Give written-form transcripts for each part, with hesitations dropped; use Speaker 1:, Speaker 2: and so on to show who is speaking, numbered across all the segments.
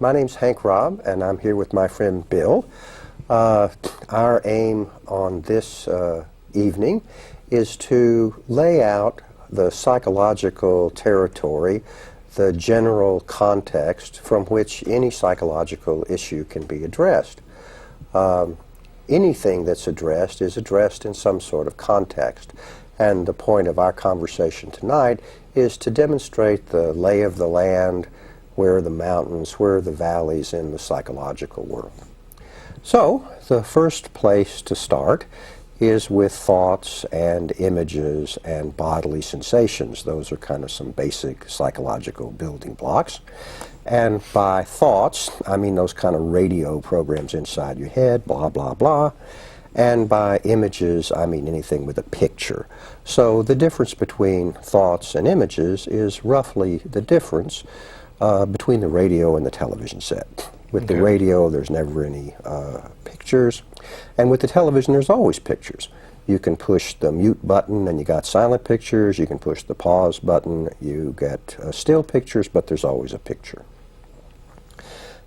Speaker 1: My name's Hank Robb, and I'm here with my friend Bill. Our aim on this evening is to lay out the psychological territory, the general context from which any psychological issue can be addressed. Anything that's addressed is addressed in some sort of context, and the point of our conversation tonight is to demonstrate the lay of the land, where are the mountains, where are the valleys in the psychological world. So, the first place to start is with thoughts and images and bodily sensations. Those are kind of some basic psychological building blocks. And by thoughts, I mean those kind of radio programs inside your head, blah, blah, blah. And by images, I mean anything with a picture. So the difference between thoughts and images is roughly the difference between the radio and the television set. With the radio, there's never any pictures, and with the television, there's always pictures. You can push the mute button and you got silent pictures, you can push the pause button, you get still pictures, but there's always a picture.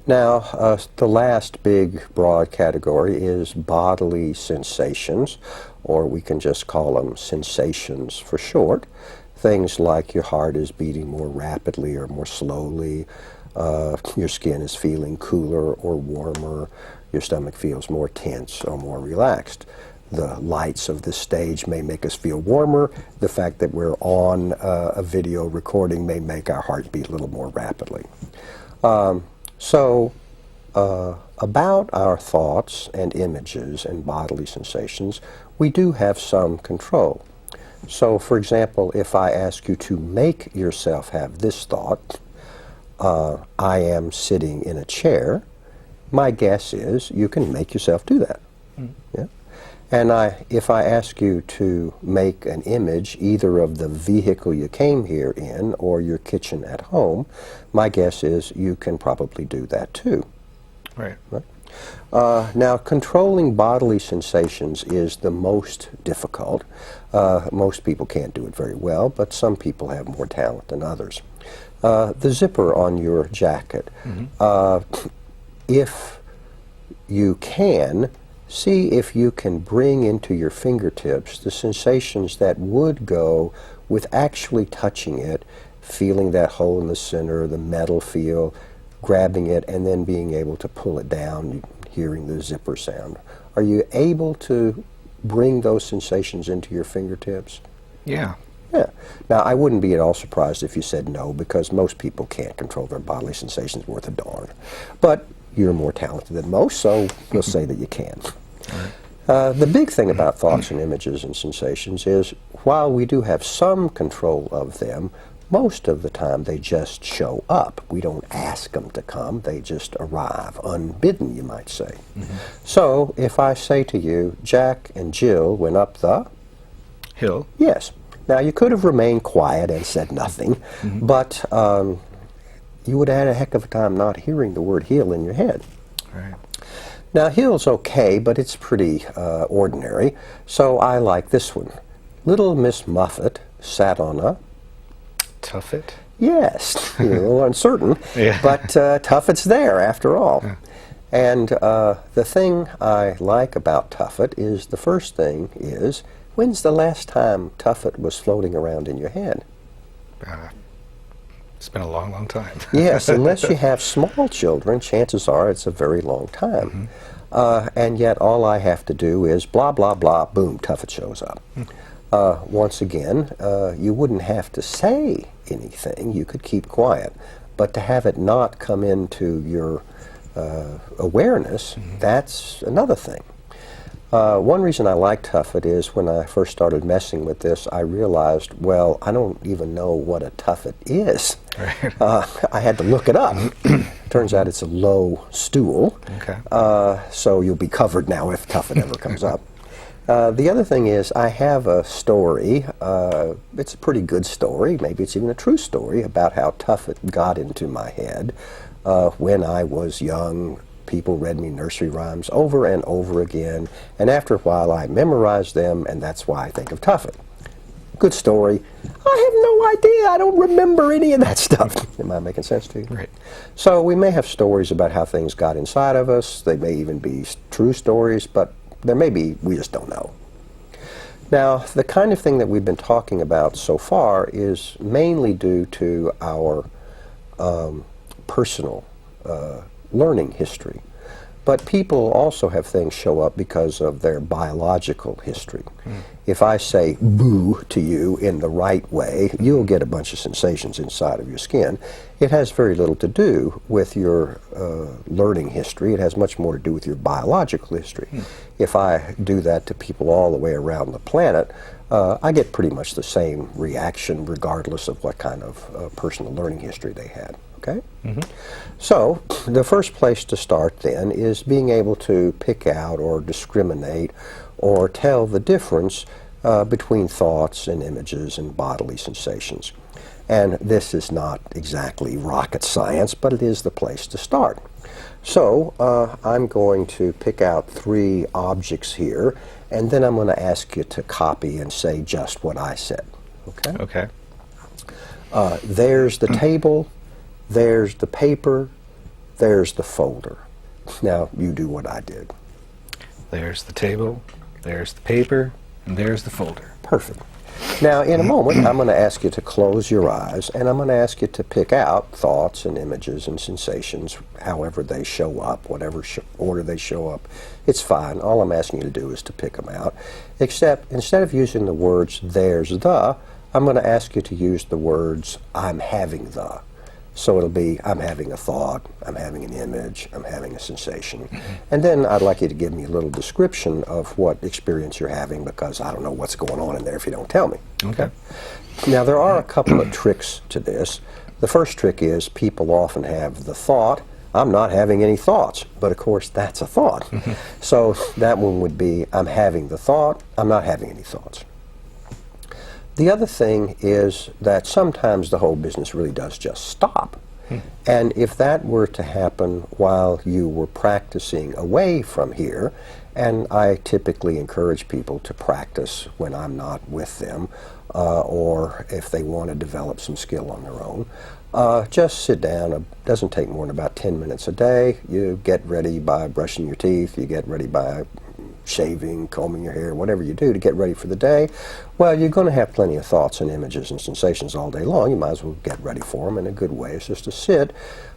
Speaker 1: Now, the last big broad category is bodily sensations, or we can just call them sensations for short. Things like your heart is beating more rapidly or more slowly, your skin is feeling cooler or warmer, your stomach feels more tense or more relaxed. The lights of the stage may make us feel warmer. The fact that we're on a video recording may make our heart beat a little more rapidly. About our thoughts and images and bodily sensations, we do have some control. So, for example, if I ask you to make yourself have this thought, I am sitting in a chair, my guess is you can make yourself do that. Yeah? And if I ask you to make an image either of the vehicle you came here in or your kitchen at home, my guess is you can probably do that too.
Speaker 2: Right.
Speaker 1: Now, controlling bodily sensations is the most difficult. Most people can't do it very well, but some people have more talent than others. The zipper on your jacket, if you can, see if you can bring into your fingertips the sensations that would go with actually touching it, feeling that hole in the center, the metal feel, grabbing it, and then being able to pull it down, hearing the zipper sound. Are you able to bring those sensations into your fingertips?
Speaker 2: Yeah.
Speaker 1: Yeah. Now, I wouldn't be at all surprised if you said no, because most people can't control their bodily sensations worth a darn. But you're more talented than most, so we'll say that you can. The big thing about thoughts and images and sensations is, while we do have some control of them, most of the time they just show up. We don't ask them to come, they just arrive, unbidden, you might say. So, if I say to you, Jack and Jill went up the
Speaker 2: hill.
Speaker 1: Yes. Now, you could have remained quiet and said nothing, but you would have had a heck of a time not hearing the word hill in your head.
Speaker 2: Right.
Speaker 1: Now, hill's okay, but it's pretty ordinary, so I like this one. Little Miss Muffet sat on a
Speaker 2: Tuffet?
Speaker 1: Yes, you're a little uncertain, but Tuffet's there after all. And the thing I like about Tuffet is, the first thing is, when's the last time Tuffet was floating around in your head?
Speaker 2: It's been a long, long time.
Speaker 1: Yes, unless you have small children, chances are it's a very long time. And yet all I have to do is blah, blah, blah, boom, Tuffet shows up. Once again, you wouldn't have to say anything, you could keep quiet, but to have it not come into your awareness, that's another thing. One reason I like Tuffet is, when I first started messing with this, I realized, well, I don't even know what a Tuffet is.
Speaker 2: Right.
Speaker 1: I had to look it up. Turns out it's a low stool, so you'll be covered now if Tuffet ever comes up. The other thing is, I have a story, it's a pretty good story, maybe it's even a true story, about how Tuffet got into my head. When I was young, people read me nursery rhymes over and over again, and after a while I memorized them, and that's why I think of Tuffet. good story. I have no idea. I don't remember any of that stuff. Am I making sense to you?
Speaker 2: Right.
Speaker 1: So we may have stories about how things got inside of us. They may even be true stories, but there may be, we just don't know. Now, the kind of thing that we've been talking about so far is mainly due to our personal learning history. But people also have things show up because of their biological history. If I say boo to you in the right way, you'll get a bunch of sensations inside of your skin. It has very little to do with your learning history. It has much more to do with your biological history. If I do that to people all the way around the planet, I get pretty much the same reaction regardless of what kind of personal learning history they had. Okay? So, the first place to start then is being able to pick out or discriminate or tell the difference between thoughts and images and bodily sensations. And this is not exactly rocket science, but it is the place to start. So, I'm going to pick out 3 objects here, and then I'm going to ask you to copy and say just what I said. Okay?
Speaker 2: Okay.
Speaker 1: There's the table. There's the paper, there's the folder. Now, you do what I did.
Speaker 2: There's the table, there's the paper, and there's the folder.
Speaker 1: Perfect. Now, in a moment, I'm going to ask you to close your eyes, and I'm going to ask you to pick out thoughts and images and sensations, however they show up, whatever order they show up. It's fine. All I'm asking you to do is to pick them out. Except, instead of using the words, there's the, I'm going to ask you to use the words, I'm having the. So it'll be, I'm having a thought, I'm having an image, I'm having a sensation. And then I'd like you to give me a little description of what experience you're having, because I don't know what's going on in there if you don't tell me.
Speaker 2: Okay.
Speaker 1: Now, there are a couple of tricks to this. The first trick is people often have the thought, I'm not having any thoughts. But of course, that's a thought. So that one would be, I'm having the thought, I'm not having any thoughts. The other thing is that sometimes the whole business really does just stop. And if that were to happen while you were practicing away from here, and I typically encourage people to practice when I'm not with them, or if they want to develop some skill on their own, just sit down. It doesn't take more than about 10 minutes a day. You get ready by brushing your teeth, you get ready by shaving, combing your hair, whatever you do to get ready for the day. Well, you're going to have plenty of thoughts and images and sensations all day long. You might as well get ready for them, and a good way is just to sit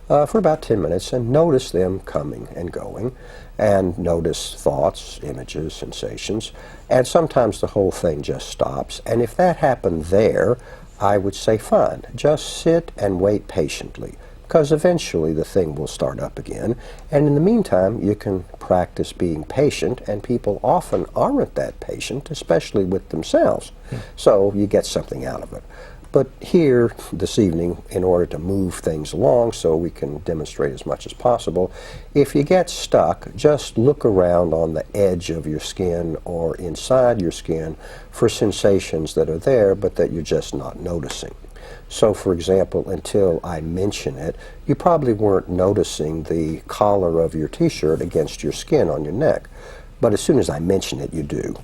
Speaker 1: for about 10 minutes and notice them coming and going, and notice thoughts, images, sensations, and sometimes the whole thing just stops. And if that happened there, I would say fine, just sit and wait patiently, because eventually the thing will start up again. And in the meantime, you can practice being patient, and people often aren't that patient, especially with themselves. So you get something out of it. But here this evening, in order to move things along so we can demonstrate as much as possible, if you get stuck, just look around on the edge of your skin or inside your skin for sensations that are there but that you're just not noticing. So, for example, until I mention it, you probably weren't noticing the collar of your t-shirt against your skin on your neck. But as soon as I mention it, you do.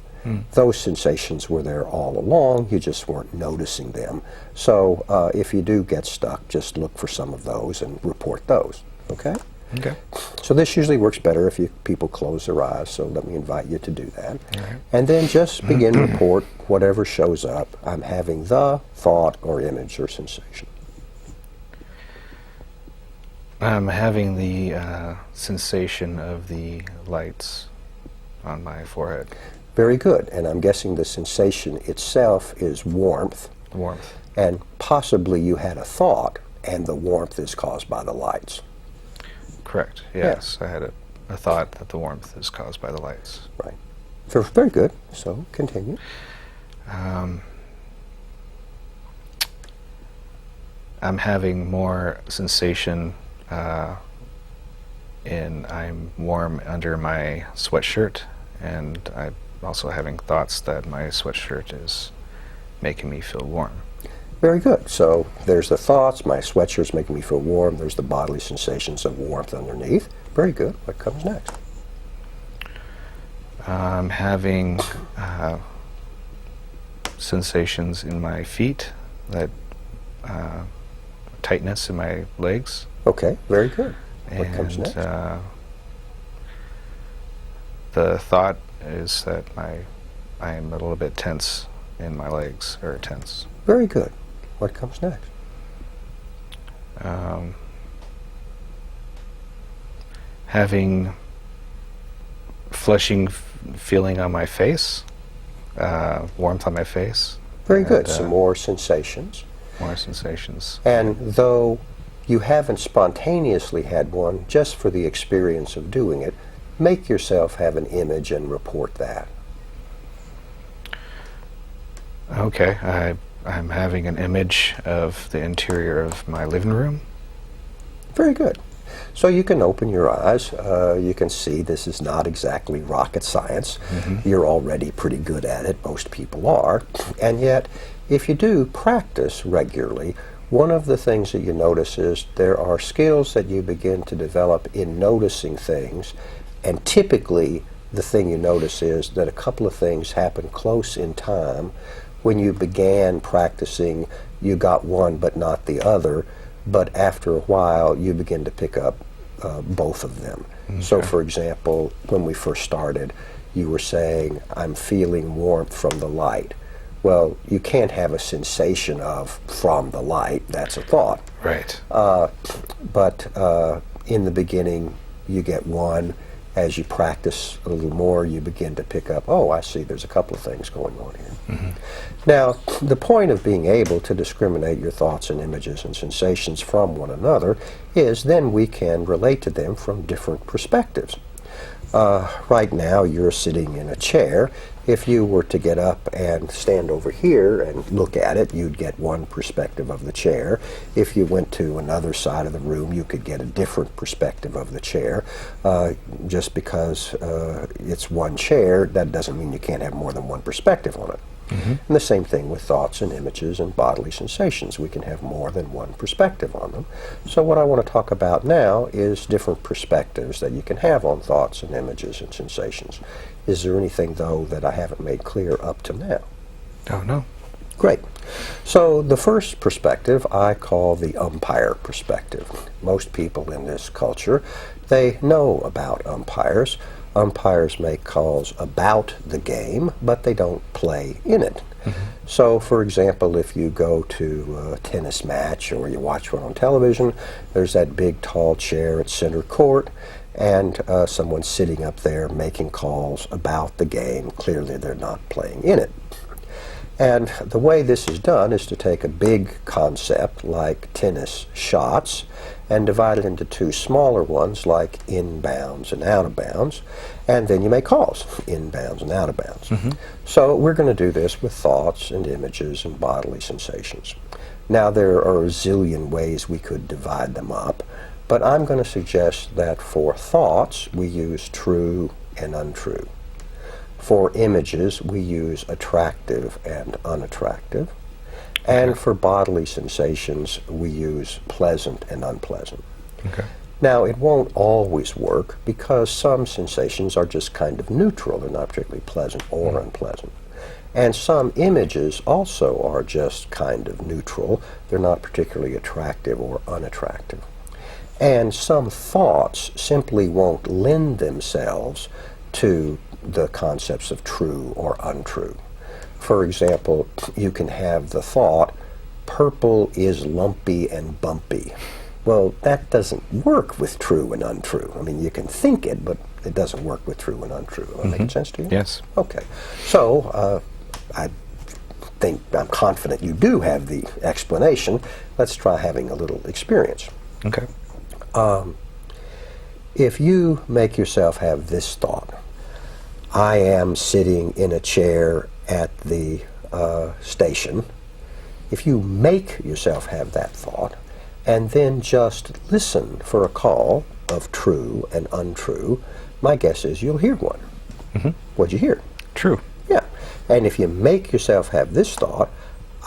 Speaker 1: Those sensations were there all along, you just weren't noticing them. So if you do get stuck, just look for some of those and report those. Okay?
Speaker 2: Okay.
Speaker 1: So this usually works better if people close their eyes, so let me invite you to do that.
Speaker 2: All right.
Speaker 1: And then just begin to report whatever shows up. I'm having the thought or image or sensation.
Speaker 2: I'm having the sensation of the lights on my forehead.
Speaker 1: Very good. And I'm guessing the sensation itself is warmth.
Speaker 2: Warmth.
Speaker 1: And possibly you had a thought, and the warmth is caused by the lights.
Speaker 2: Correct. Yes, I had a thought that the warmth is caused by the lights.
Speaker 1: Right. So very good. So continue.
Speaker 2: I'm having more sensation I'm warm under my sweatshirt, and I'm also having thoughts that my sweatshirt is making me feel warm.
Speaker 1: Very good. So there's the thoughts, my sweatshirt's making me feel warm, there's the bodily sensations of warmth underneath. Very good. What comes next?
Speaker 2: I'm having sensations in my feet, that tightness in my legs.
Speaker 1: Okay, very good. What
Speaker 2: And
Speaker 1: comes next?
Speaker 2: the thought is that I am a little bit tense in my legs, or tense.
Speaker 1: Very good. What comes next?
Speaker 2: Having flushing feeling on my face, warmth on my face.
Speaker 1: Very good.
Speaker 2: And,
Speaker 1: Some more sensations.
Speaker 2: more sensations.
Speaker 1: And though you haven't spontaneously had one, just for the experience of doing it, make yourself have an image and report that.
Speaker 2: Okay, I'm having an image of the interior of my living room.
Speaker 1: Very good. So you can open your eyes. You can see this is not exactly rocket science. You're already pretty good at it. Most people are. And yet, if you do practice regularly, one of the things that you notice is there are skills that you begin to develop in noticing things. And typically, the thing you notice is that a couple of things happen close in time. When you began practicing, you got one but not the other. But after a while, you begin to pick up both of them.
Speaker 2: Okay.
Speaker 1: So, for example, when we first started, you were saying, I'm feeling warmth from the light. Well, you can't have a sensation of from the light. That's a thought.
Speaker 2: Right.
Speaker 1: But in the beginning, you get one. As you practice a little more, you begin to pick up, oh, I see, there's a couple of things going on here. Now, the point of being able to discriminate your thoughts and images and sensations from one another is then we can relate to them from different perspectives. Right now, you're sitting in a chair. If you were to get up and stand over here and look at it, you'd get one perspective of the chair. If you went to another side of the room, you could get a different perspective of the chair. Just because it's one chair, that doesn't mean you can't have more than one perspective on it. And the same thing with thoughts and images and bodily sensations. We can have more than one perspective on them. So what I want to talk about now is different perspectives that you can have on thoughts and images and sensations. Is there anything, though, that I haven't made clear up to now?
Speaker 2: Oh, no.
Speaker 1: Great. So the first perspective I call the umpire perspective. Most people in this culture, they know about umpires. Umpires make calls about the game, but they don't play in it. So, for example, if you go to a tennis match or you watch one on television, there's that big tall chair at center court, and someone's sitting up there making calls about the game. Clearly they're not playing in it. And the way this is done is to take a big concept like tennis shots and divide it into two smaller ones like inbounds and out of bounds, and then you make calls, inbounds and out of bounds. So we're going to do this with thoughts and images and bodily sensations. Now there are a zillion ways we could divide them up, but I'm going to suggest that for thoughts we use true and untrue. For images, we use attractive and unattractive. And for bodily sensations, we use pleasant and unpleasant.
Speaker 2: Okay.
Speaker 1: Now, it won't always work because some sensations are just kind of neutral. They're not particularly pleasant or unpleasant. And some images also are just kind of neutral. They're not particularly attractive or unattractive. And some thoughts simply won't lend themselves to the concepts of true or untrue. For example, you can have the thought, purple is lumpy and bumpy. Well, that doesn't work with true and untrue. I mean, you can think it, but it doesn't work with true and untrue. Am I making sense to you?
Speaker 2: Yes.
Speaker 1: Okay. So, I'm confident you do have the explanation. Let's try having a little experience.
Speaker 2: Okay.
Speaker 1: If you make yourself have this thought, I am sitting in a chair at the station. If you make yourself have that thought, and then just listen for a call of true and untrue, my guess is you'll hear one. What'd you hear?
Speaker 2: True.
Speaker 1: Yeah. And if you make yourself have this thought,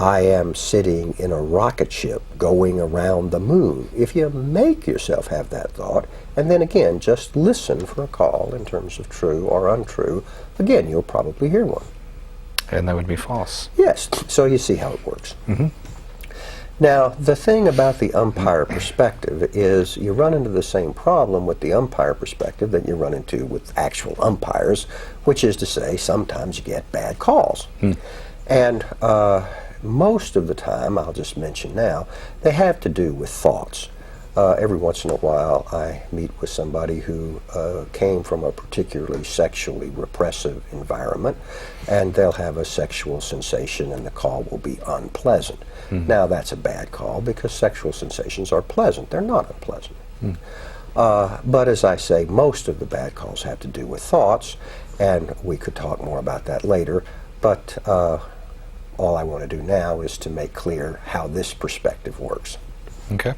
Speaker 1: I am sitting in a rocket ship going around the moon. If you make yourself have that thought, and then again, just listen for a call in terms of true or untrue, again, you'll probably hear one.
Speaker 2: And that would be false.
Speaker 1: Yes. So you see how it works.
Speaker 2: Mm-hmm.
Speaker 1: Now, the thing about the umpire perspective is you run into the same problem with the umpire perspective that you run into with actual umpires, which is to say sometimes you get bad calls. And most of the time, I'll just mention now, they have to do with thoughts. Every once in a while, I meet with somebody who came from a particularly sexually repressive environment, and they'll have a sexual sensation and the call will be unpleasant. Now, that's a bad call because sexual sensations are pleasant. They're not unpleasant. But as I say, most of the bad calls have to do with thoughts, and we could talk more about that later, but all I want to do now is to make clear how this perspective works.
Speaker 2: Okay.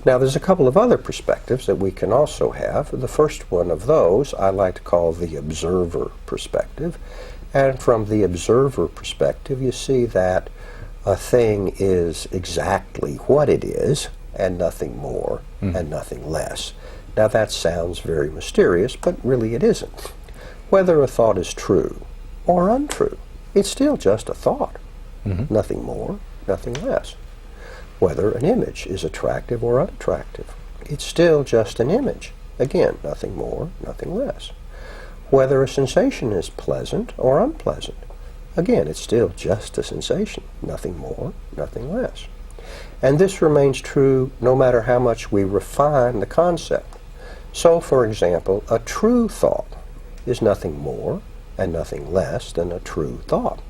Speaker 1: Now, there's a couple of other perspectives that we can also have. The first one of those I like to call the observer perspective. And from the observer perspective, you see that a thing is exactly what it is, and nothing more, and nothing less. Now, that sounds very mysterious, but really it isn't. Whether a thought is true or untrue, it's still just a thought. Nothing more, nothing less. Whether an image is attractive or unattractive, it's still just an image. Again, nothing more, nothing less. Whether a sensation is pleasant or unpleasant, again, it's still just a sensation. Nothing more, nothing less. And this remains true no matter how much we refine the concept. So, for example, a true thought is nothing more and nothing less than a true thought.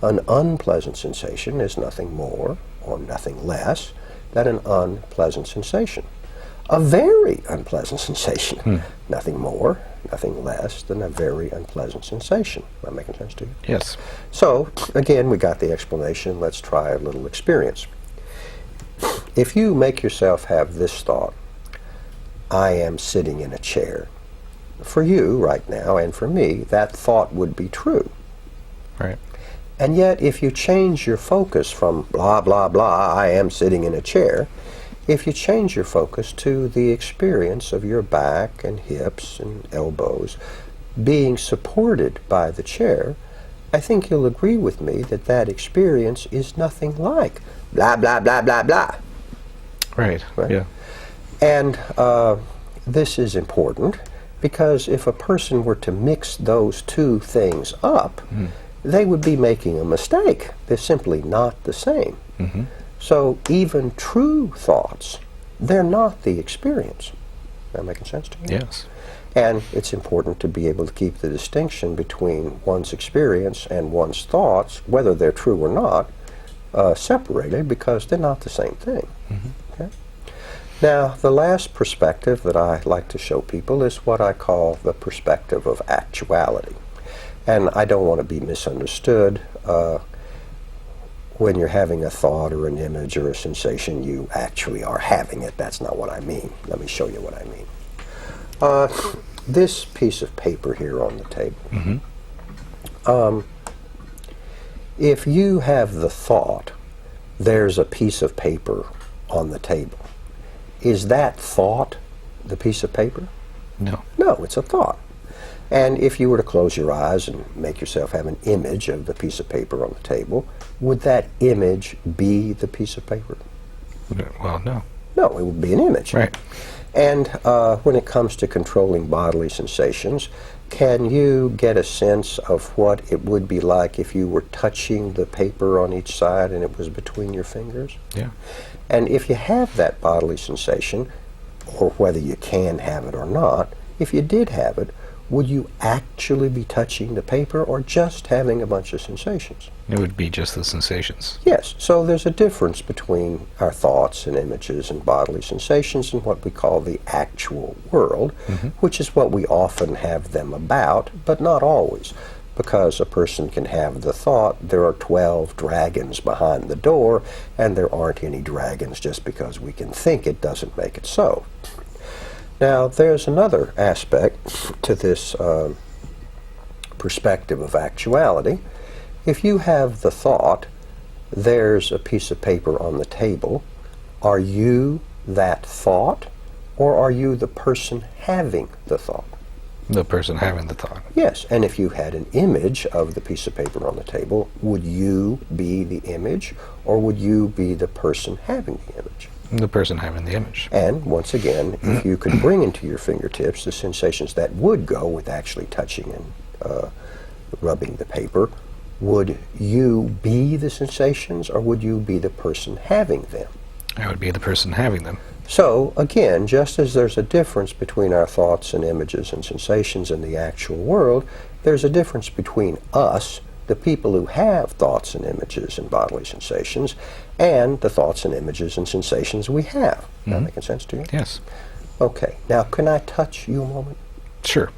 Speaker 1: An unpleasant sensation is nothing more or nothing less than an unpleasant sensation. A very unpleasant sensation, nothing more, nothing less than a very unpleasant sensation. Am I making sense to you?
Speaker 2: Yes.
Speaker 1: So, again, we got the explanation. Let's try a little experience. If you make yourself have this thought, I am sitting in a chair, for you right now and for me, that thought would be true.
Speaker 2: Right.
Speaker 1: And yet, if you change your focus from blah, blah, blah, I am sitting in a chair, if you change your focus to the experience of your back and hips and elbows being supported by the chair, I think you'll agree with me that that experience is nothing like blah, blah, blah, blah, blah.
Speaker 2: Right. Yeah.
Speaker 1: And this is important because if a person were to mix those two things up, they would be making a mistake. They're simply not the same. So even true thoughts, they're not the experience. Am I making sense to you?
Speaker 2: Yes.
Speaker 1: And it's important to be able to keep the distinction between one's experience and one's thoughts, whether they're true or not, separated because they're not the same thing. Okay? Now, the last perspective that I like to show people is what I call the perspective of actuality. And I don't want to be misunderstood. When you're having a thought or an image or a sensation, you actually are having it. That's not what I mean. Let me show you what I mean. This piece of paper here on the table. If you have the thought, there's a piece of paper on the table, is that thought the piece of paper?
Speaker 2: No.
Speaker 1: No, it's a thought. And if you were to close your eyes and make yourself have an image of the piece of paper on the table, would that image be the piece of paper?
Speaker 2: Well, no.
Speaker 1: No, it would be an image.
Speaker 2: Right.
Speaker 1: And when it comes to controlling bodily sensations, can you get a sense of what it would be like if you were touching the paper on each side and it was between your fingers?
Speaker 2: Yeah.
Speaker 1: And if you have that bodily sensation, or whether you can have it or not, if you did have it, would you actually be touching the paper or just having a bunch of sensations?
Speaker 2: It would be just the sensations.
Speaker 1: Yes, so there's a difference between our thoughts and images and bodily sensations and what we call the actual world, which is what we often have them about, but not always. Because a person can have the thought, there are 12 dragons behind the door, and there aren't any dragons. Just because we can think it doesn't make it so. Now, there's another aspect to this perspective of actuality. If you have the thought, there's a piece of paper on the table, are you that thought, or are you the person having the thought?
Speaker 2: The person having the thought.
Speaker 1: Yes, and if you had an image of the piece of paper on the table, would you be the image, or would you be the person having the image?
Speaker 2: The person having the image.
Speaker 1: And once again, if you could bring into your fingertips the sensations that would go with actually touching and rubbing the paper, would you be the sensations, or would you be the person having them?
Speaker 2: I would be the person having them.
Speaker 1: So, again, just as there's a difference between our thoughts and images and sensations in the actual world, there's a difference between us, the people who have thoughts and images and bodily sensations, and the thoughts and images and sensations we have. That making sense to you?
Speaker 2: Yes.
Speaker 1: Okay. Now, can I touch you a moment?
Speaker 2: Sure.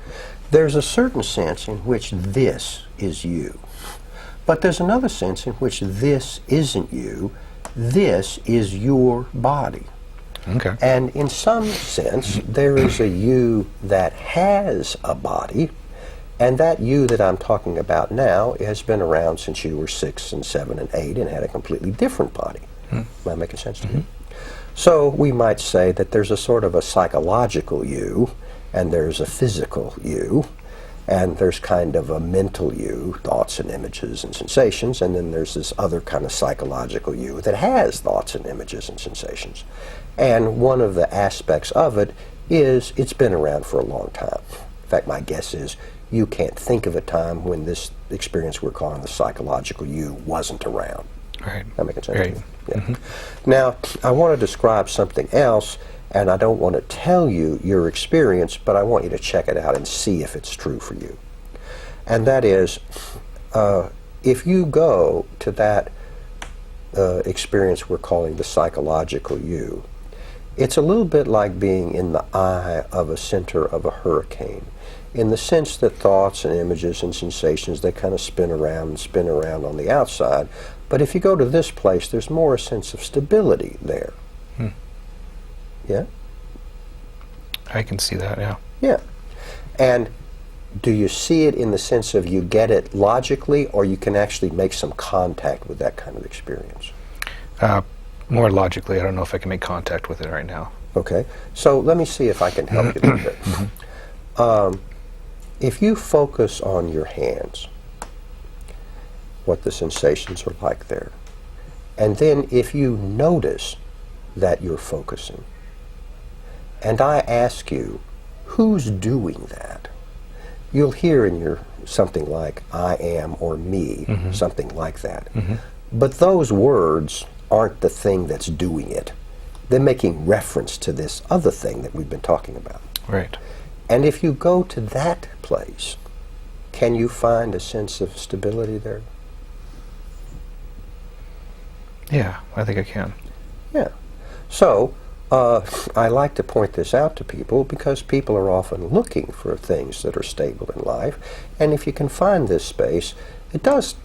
Speaker 1: There's a certain sense in which this is you. But there's another sense in which this isn't you. This is your body.
Speaker 2: Okay.
Speaker 1: And in some sense, there is a you that has a body, and that you that I'm talking about now has been around since you were 6 and 7 and 8 and had a completely different body. Am I making sense to you? So we might say that there's a sort of a psychological you, and there's a physical you, and there's kind of a mental you, thoughts and images and sensations, and then there's this other kind of psychological you that has thoughts and images and sensations. And one of the aspects of it is it's been around for a long time. In fact, my guess is you can't think of a time when this experience we're calling the psychological you wasn't around.
Speaker 2: Right.
Speaker 1: That making sense?
Speaker 2: Right.
Speaker 1: To you? Yeah. Now, I want to describe something else, and I don't want to tell you your experience, but I want you to check it out and see if it's true for you. And that is, if you go to that experience we're calling the psychological you, it's a little bit like being in the eye of a center of a hurricane, in the sense that thoughts and images and sensations, they kind of spin around and spin around on the outside. But if you go to this place, there's more a sense of stability there. Yeah?
Speaker 2: I can see that, yeah.
Speaker 1: Yeah. And do you see it in the sense of you get it logically, or you can actually make some contact with that kind of experience?
Speaker 2: More logically. I don't know if I can make contact with it right now.
Speaker 1: Okay. So let me see if I can help you a little bit. If you focus on your hands, what the sensations are like there, and then if you notice that you're focusing, and I ask you, who's doing that? You'll hear in your something like I am or me, something like that. But those words aren't the thing that's doing it. They're making reference to this other thing that we've been talking about.
Speaker 2: Right.
Speaker 1: And if you go to that place, can you find a sense of stability there?
Speaker 2: Yeah, I think I can.
Speaker 1: Yeah. So, I like to point this out to people because people are often looking for things that are stable in life. And if you can find this space, it does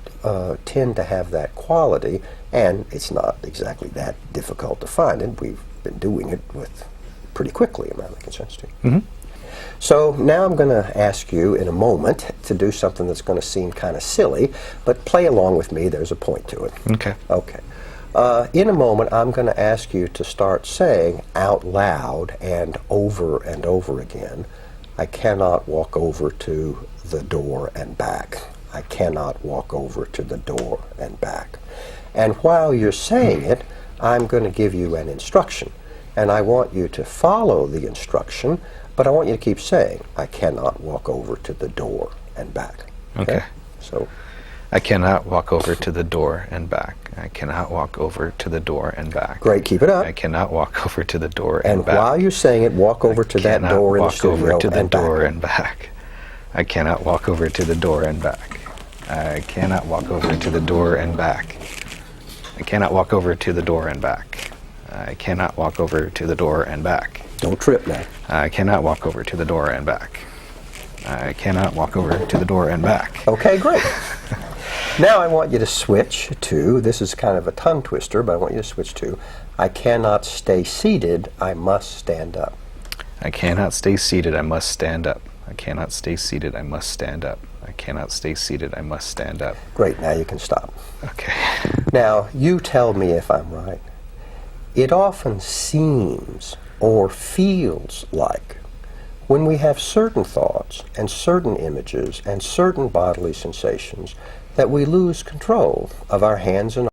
Speaker 1: tend to have that quality, and it's not exactly that difficult to find it. We've been doing it with pretty quickly. Am I making sense to you? So now I'm going to ask you in a moment to do something that's going to seem kind of silly, but play along with me. There's a point to it.
Speaker 2: Okay.
Speaker 1: Okay. In a moment, I'm going to ask you to start saying out loud and over again, I cannot walk over to the door and back. I cannot walk over to the door and back. And while you're saying it, I'm going to give you an instruction. And I want you to follow the instruction, but I want you to keep saying, I cannot walk over to the door and back.
Speaker 2: Okay.
Speaker 1: So,
Speaker 2: I cannot walk over to the door and back. I cannot walk over to the door and back.
Speaker 1: Great, keep it up.
Speaker 2: I cannot walk over to the door and back.
Speaker 1: And while you're saying it, walk over to that door in the studio
Speaker 2: over to the
Speaker 1: and
Speaker 2: door
Speaker 1: back.
Speaker 2: and back. I cannot walk over to the door and back. I cannot walk over to the door and back. I cannot walk over to the door and back. I cannot walk over to the door and back.
Speaker 1: Don't trip now.
Speaker 2: I cannot walk over to the door and back. I cannot walk over to the door and back.
Speaker 1: Okay, great. Now I want you to switch to, this is kind of a tongue twister, but I want you to switch to, I cannot stay seated, I must stand up.
Speaker 2: I cannot stay seated, I must stand up. I cannot stay seated, I must stand up. I cannot stay seated, I must stand up.
Speaker 1: Great, now you can stop.
Speaker 2: Okay.
Speaker 1: Now, you tell me if I'm right. It often seems or feels like when we have certain thoughts and certain images and certain bodily sensations that we lose control of our hands and